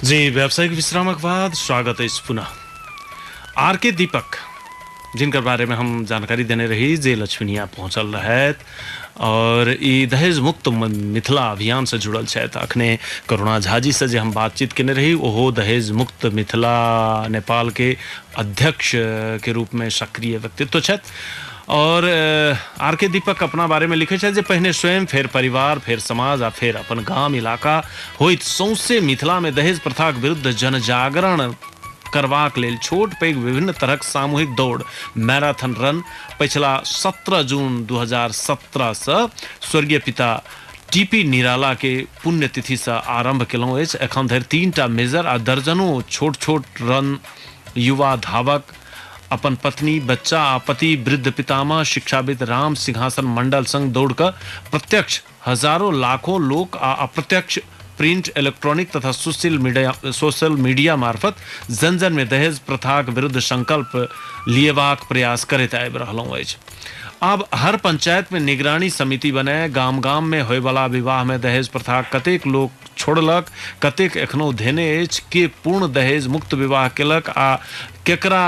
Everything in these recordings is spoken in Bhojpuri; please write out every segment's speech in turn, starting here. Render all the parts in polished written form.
जी व्यावसायिक विश्रामक बाद स्वागत है पुनः। आर के दीपक जिनकर बारे में हम जानकारी देने रही जे लक्ष्मीनिया पहुंचल रहे और ई दहेज मुक्त मिथिला अभियान से जुड़ल है। अखने करुणा झा जी से जे हम बातचीत केने रही ओहो दहेज मुक्त मिथिला नेपाल के अध्यक्ष के रूप में सक्रिय व्यक्तित्व है। और आर के दीपक अपना बारे में लिखे जे पहने स्वयं फिर परिवार फिर समाज आ फिर अपन गांव इलाका होइत सौंसे मिथिला में दहेज प्रथाक विरुद्ध जनजागरण करवाक लेल छोट पैघ विभिन्न तरहक सामूहिक दौड़ मैराथन रन पिछला 17 जून 2017 से स्वर्गीय पिता टीपी निराला के पुण्यतिथि से आरंभ केलहुँ अछि। एखन धरि 3टा मेजर आ दर्जनों छोट छोट रन युवा धावक अपन पत्नी बच्चा आ पति वृद्ध पितामह शिक्षाविद राम सिंहासन मंडल संग दौड़ कर प्रत्यक्ष हजारों लाखों लोक आ अप्रत्यक्ष प्रिंट इलेक्ट्रॉनिक तथा सोशल मीडिया मार्फत जन जन में दहेज प्रथाक विरुद्ध संकल्प लिएबाक प्रयास करैत आबि रहलहुँ अछि। अब हर पंचायत में निगरानी समिति बने गाम गाम में होय वाला विवाह में दहेज प्रथा कतेक लोक छोड़लक कतेक एखनो धेने अछि के पूर्ण दहेज मुक्त विवाह केलक आ केकरा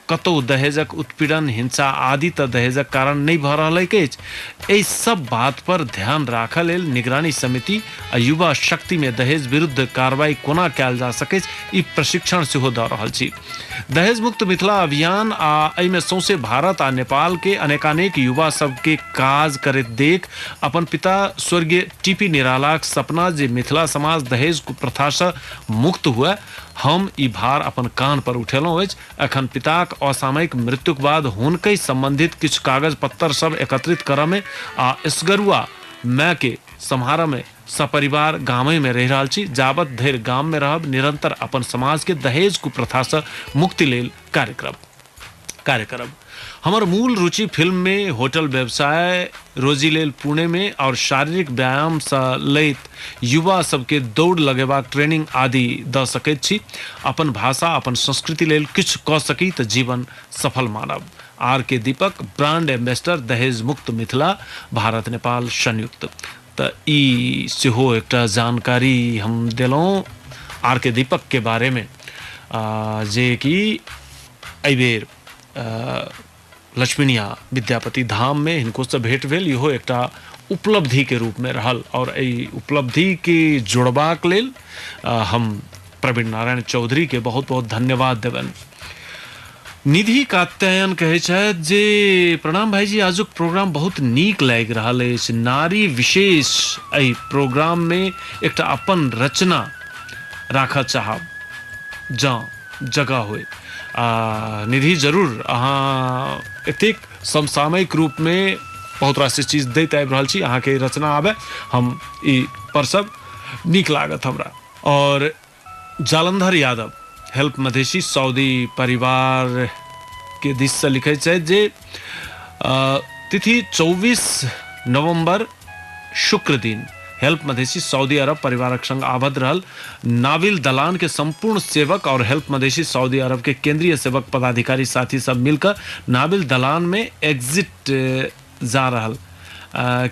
कतौ दहेजक उत्पीड़न हिंसा आदि त दहेजक कारण नहीं भ रहल अछि। एहि सब बात पर ध्यान राखल लेल निगरानी समिति आ युवा शक्ति में दहेज विरुद्ध कार्रवाई कोना कैल जा सकै ई प्रशिक्षण सेहो द रहल छी। दहेज मुक्त मिथिला अभियान आ एहि में सौंसे भारत आ नेपाल के अनेकानेक युवा सबके काज करैत देख अपन पिता स्वर्गीय टीपी निरालाक सपना जे मिथिला समाज दहेज प्रथा से मुक्त हुए हम ई भार अपन कान पर उठेलहुँ अछि। अखन पिताक असामयिक मृत्युक बाद हुनके संबंधित किछु कागज पत्तर सब एकत्रित करऽ में आ इसगरुआ माय के सम्हारऽ में सपरिवार गामे में रह रहल छी। जाबत धरि गाम में रहब निरंतर अपन समाज के दहेज कुप्रथा से मुक्ति लेल कार्य करब। हमर मूल रुचि फिल्म में होटल व्यवसाय रोजी लेल पुणे में और शारीरिक व्यायाम से लैत युवा सबके दौड़ लगेबाक ट्रेनिंग आदि द सकैत छी। अपन भाषा अपन संस्कृति लेल किछु क सकी त जीवन सफल मानब। आर के दीपक ब्रांड एम्बेसडर दहेज मुक्त मिथिला भारत नेपाल संयुक्त। त ई सेहो एकटा जानकारी हम देलहुँ आर के दीपक के बारे में जे कि एहि बेर लक्ष्मीनिया विद्यापति धाम में हिनको से भेंट भेल इहो एकटा उपलब्धि के रूप में रहल। और एहि उपलब्धि के जोड़बाक लेल हम प्रवीण नारायण चौधरी के बहुत बहुत धन्यवाद देबन। निधि कात्यायन कहे छथि जे प्रणाम भाईजी आजुक प्रोग्राम बहुत नीक लागि रहल अछि। नारी विशेष एहि प्रोग्राम में एकटा अपन रचना राखऽ चाहब जँ जगह होय। निधि जरूर अहाँ एतेक समसामयिक रूप में बहुत रास चीज दैत आबि रहल छी अहाँ के रचना आबे हम ई पर सब नीक लागत हमरा। और जालंधर यादव हेल्प मधेसी सऊदी परिवार के दिश से लिखे छै जे तिथि 24 नवंबर शुक्र दिन हेल्प मधेसी सऊदी अरब परिवारक संग आबद्ध रहल। नाविल दलान के संपूर्ण सेवक और हेल्प मधेसी सऊदी अरब के केंद्रीय सेवक पदाधिकारी साथी सब मिलकर नाविल दलान में एग्जिट जा रहल।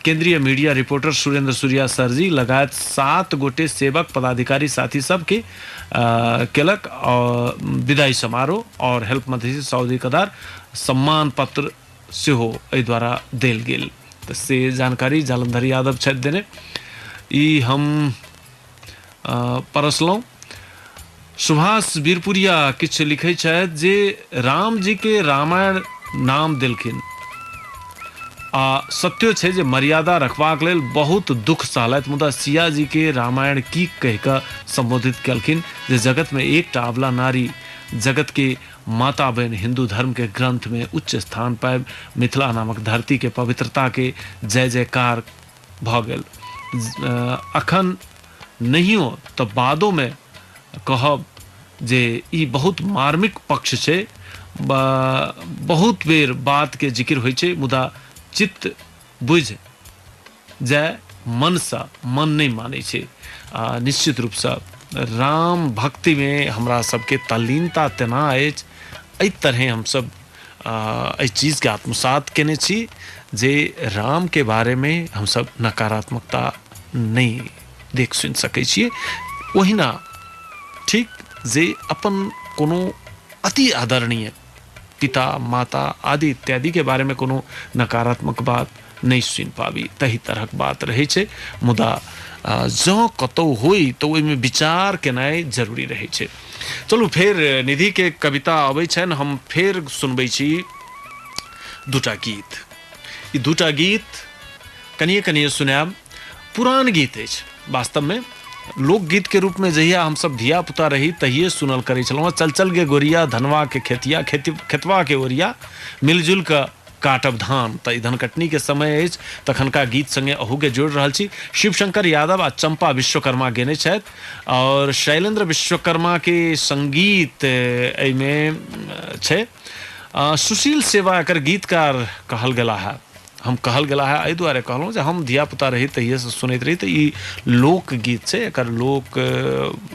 केंद्रीय मीडिया रिपोर्टर सुरेंद्र सूर्या सरजी लगायत 7 गोटे सेवक पदाधिकारी साथी सब के केलक और विदाई समारोह और हेल्प मधेसी सऊदी कदार सम्मान पत्र सेहो एहि द्वारा देल गेल। त से जानकारी जालंधर यादव छथि देने ई हम परसलहुँ। सुभाष बीरपुरिया किछु लिखै छथि जे राम जी के रामायण नाम देलखिन आ सत्यो छै जे मर्यादा रखबाक लेल बहुत दुख सहलथि मुदा सिया जी के रामायण की कहि कऽ संबोधित केलखिन जे जगत में एकटा अबला नारी जगत के माता बहन हिंदू धर्म के ग्रंथ में उच्च स्थान पायब मिथिला नामक धरती के पवित्रता के जय जयकार भ गेल। अखन नहियो तो बादो में कहब जे ई बहुत मार्मिक पक्ष छै। बहुत बेर बात के जिक्र होइ छै मुदा चित्त बुझ जाय मन सा मन नहीं माने छै। निश्चित रूप से राम भक्ति में हमरा सबके तल्लीनता तेना अछि। एहि तरह हम सब एहि चीज के आत्मसात केने छी जे राम के बारे में हम सब नकारात्मकता नहीं देख सुन सकै छियै। ओहिना जे अपन कोनो अति आदरणीय पिता माता आदि इत्यादि के बारे में कोनो नकारात्मक बात नहीं सुन पाबी, तही तरह बात रहे छे। मुदा जो कतौ होई तो ओइमे विचार केनाइ जरूरी रहे छे। चलू फिर निधि के कविता आबै छन, हम फिर सुनबै छी दूटा गीत। ई दूटा गीत कनिए कनिए सुनाब। पुरान गीत अछि, वास्तव में लोकगीत के रूप में जहिया हम सब धिया पुता रही तहिए सुनल करे छलहुँ। चल चल गे गोरिया धनवा के खेतिया, खेतवा के ओरिया, मिलजुल के काटब धान। त धन कटनी के समय अछि, तखनका गीत संगे अहू के जोड़ रहल छी। शिव शंकर यादव आ चंपा विश्वकर्मा गेने छथि, और शैलेंद्र विश्वकर्मा के संगीत एहिमे छै। सुशील सेवा एकर गीतकार कहल गेला है। हम कहल गेला है एहि दुआरे कहलहुँ जे हम धिया पुता रही तहिए से सुनैत रही। तऽ ई लोकगीत छै, एकर लोक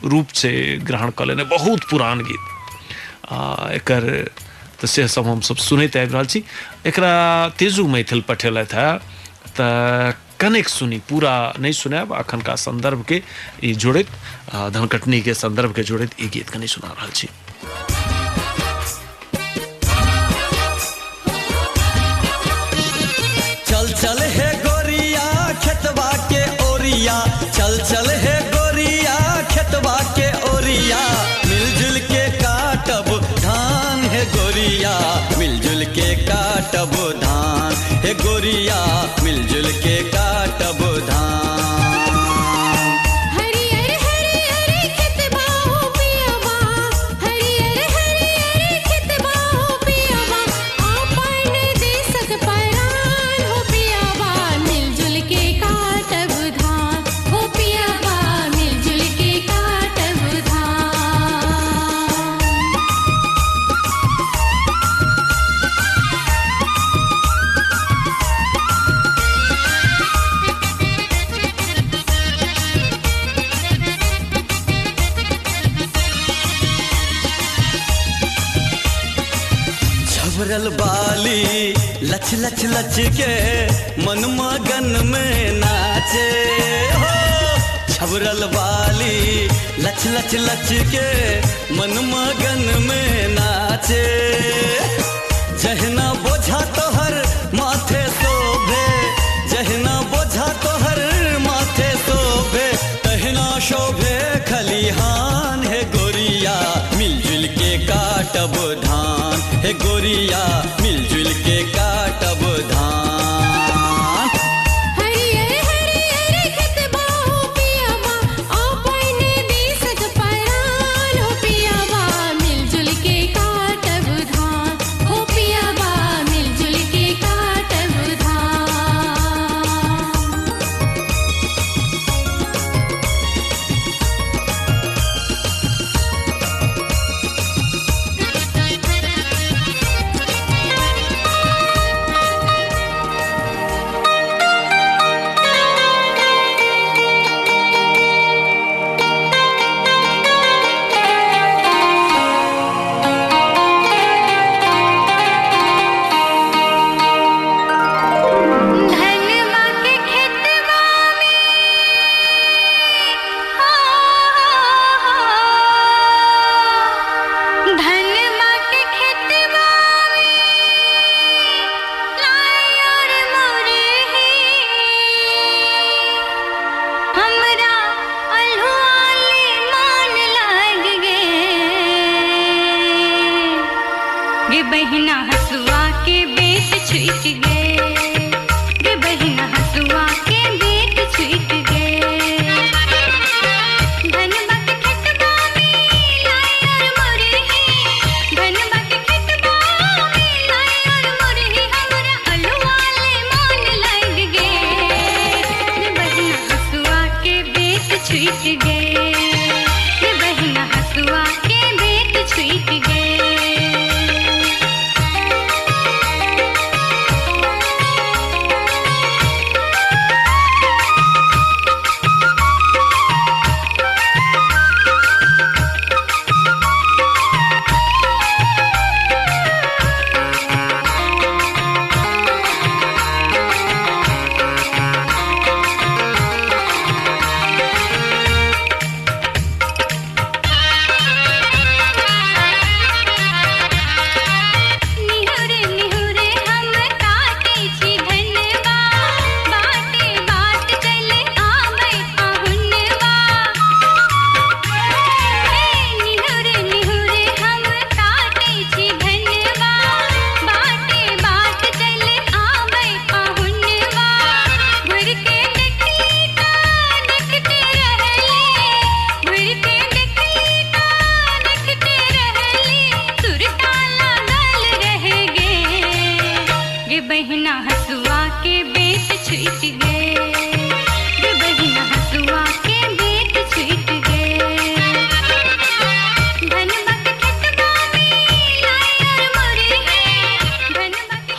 रूप से ग्रहण कऽ लेने, बहुत पुरान गीत। एकर तऽ से सब हम सब सुनैत आबि रहल छी। एकरा तेजू मैथिल पठेलथि है, तऽ कनेक सुनी, पूरा नहीं सुनाब। अखनका संदर्भ के ई जोड़ैत, धनकटनी के संदर्भ के जोड़ैत ई गीत कनी सुना रहल छी। चल चल हे गोरिया खेतवा के ओरिया, चल चल हे गोरिया खेतवा के ओरिया, मिलजुल के काटब धान हे गोरिया, मिलजुल के काटब धान हे गोरिया, मिलजुल के काटब धान। झबरल बाली लच लच लच के मन मगन में नाचे हो, झबरल बाली लच लच लच के मन मगन में नाचे। जहना बोझा तोहर माथे शोभे, जहना बोझा तोहर माथे शोभे, तहना शोभे खलिहान हे गोरिया, मिलजुल के काटब धान हे गोरिया, मिलजुल के काटब धान। बहिना हसुआ के बेट छूट गए, गे बहिना हसुआ के बेट छूट गए। धनबा के खेतबा में लाई और मुरही, धनबा के खेतबा में लाई और मुरही, हमरा अलुआ ले मन लग गए। गे बहिना हसुआ के बेट छूट गए, गे बहिना हसुआ के बेट छूट गए।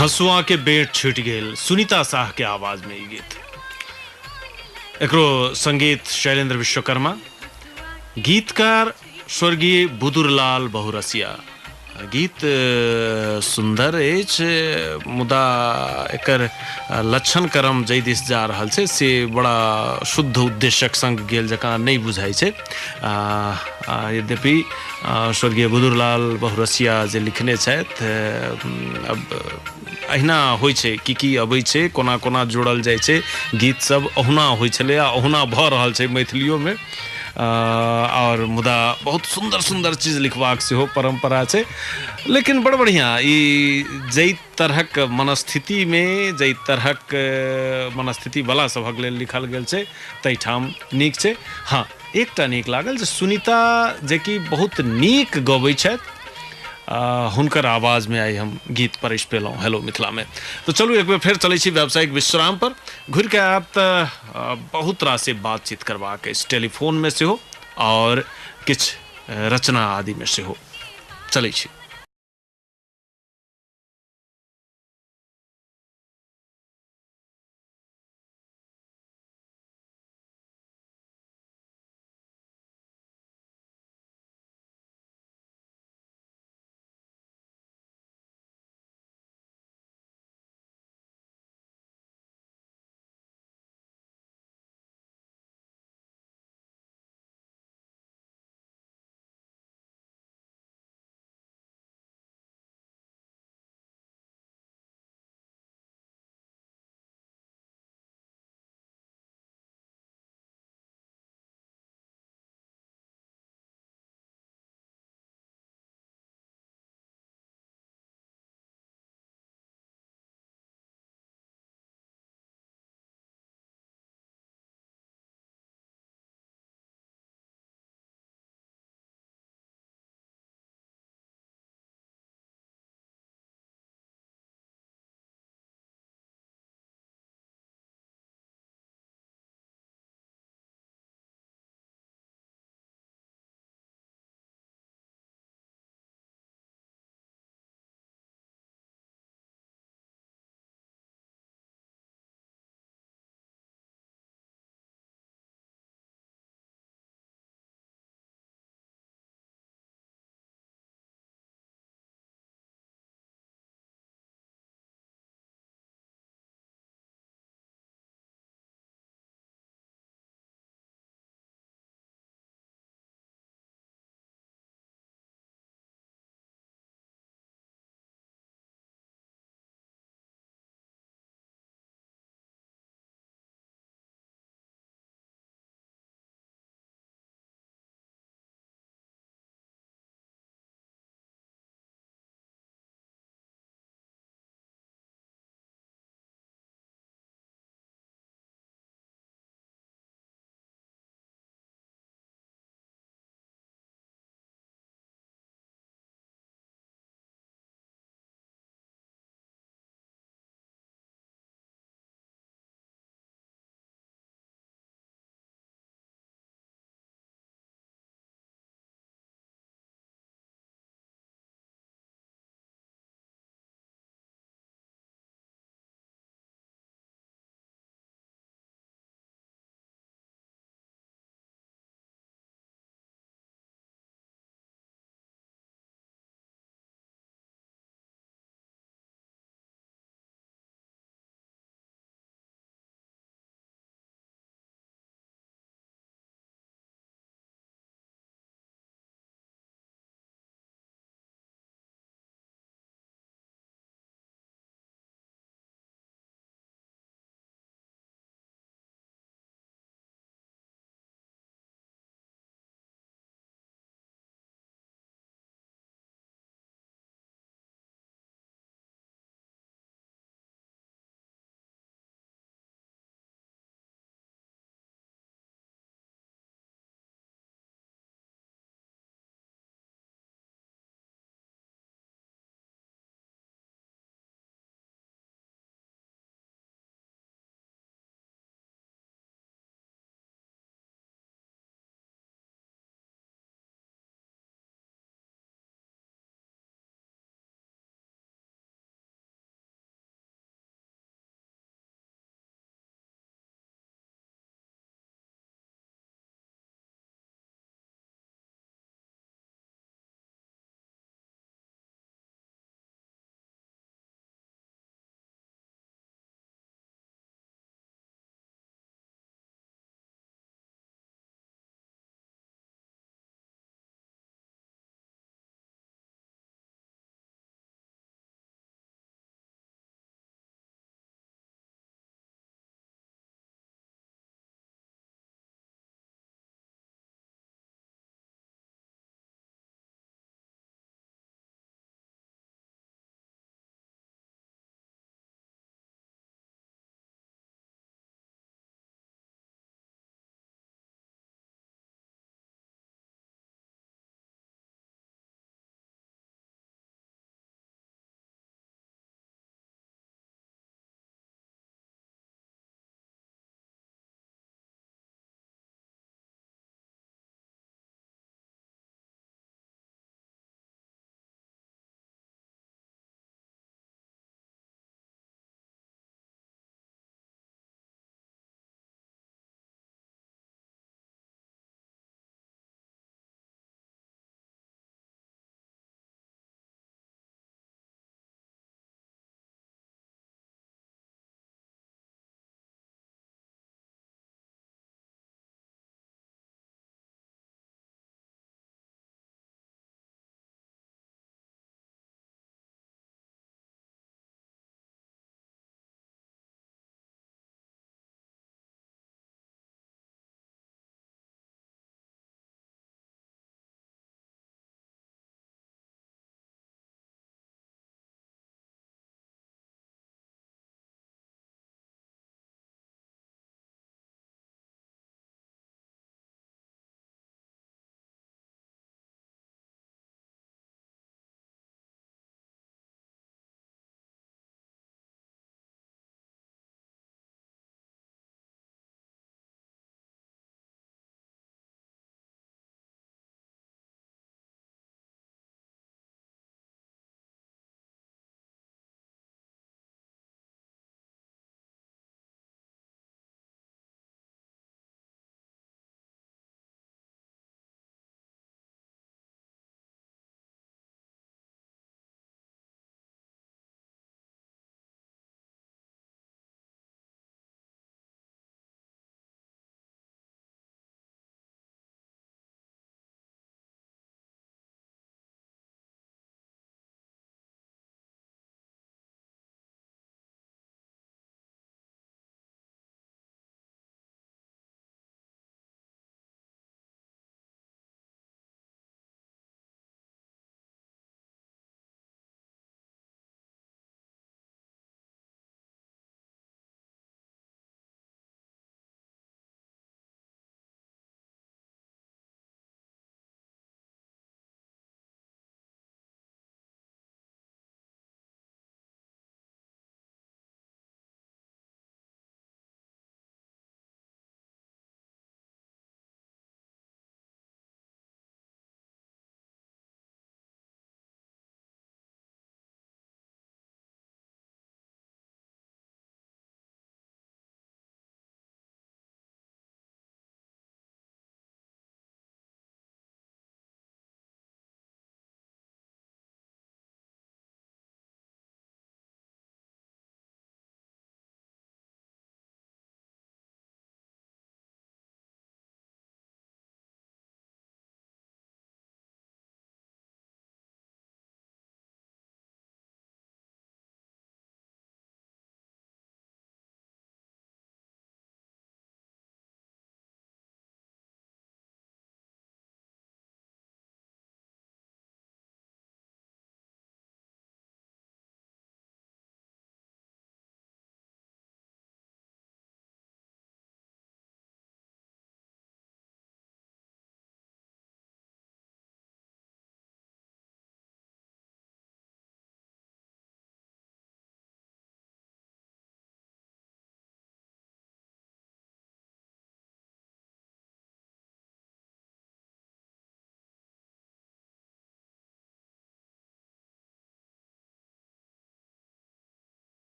हसुआ के बेट छिट गेल, सुनीता शाह के आवाज में ई गीत। एकरो संगीत शैलेंद्र विश्वकर्मा, गीतकार स्वर्गीय बुदुरलाल बहुरसिया। गीत सुंदर अछि, मुदा एकर लक्षण क्रम जै दिस जा रहल छै से बड़ा शुद्ध उद्देश्यक संग गेल जकाँ नहीं बुझाइ छै। यद्यपि स्वर्गीय बुदुरलाल बहुरसिया जे लिखने छथि, अब अहिना होइ छै, की अबै छै, कोना कोना जोड़ल जाइ छै, गीत सब अहुना होइ छलै आ अहुना भऽ रहल छै मैथिलियो में। और मुदा बहुत सुंदर सुंदर चीज लिखबाक सेहो परंपरा छै। लेकिन बड़ बढ़िया ई जै तरहक मनस्थिति में, जै तरहक मनस्थिति वाला सभक लेल लिखल गेल छै, तै ठाम नीक छै। हाँ, एकटा नीक लागल जे सुनीता जे कि बहुत नीक गबै छथि, हुनकर आवाज में आई हम गीत परिश पेलहुँ हेलो मिथिला में। तो चलू एक बेर फेर चलै छी व्यावसायिक विश्राम पर। घुर के आब तऽ बहुत रास बातचीत करबाक अछि, टेलीफोन में सेहो और किछ रचना आदि में सेहो। चलै छी।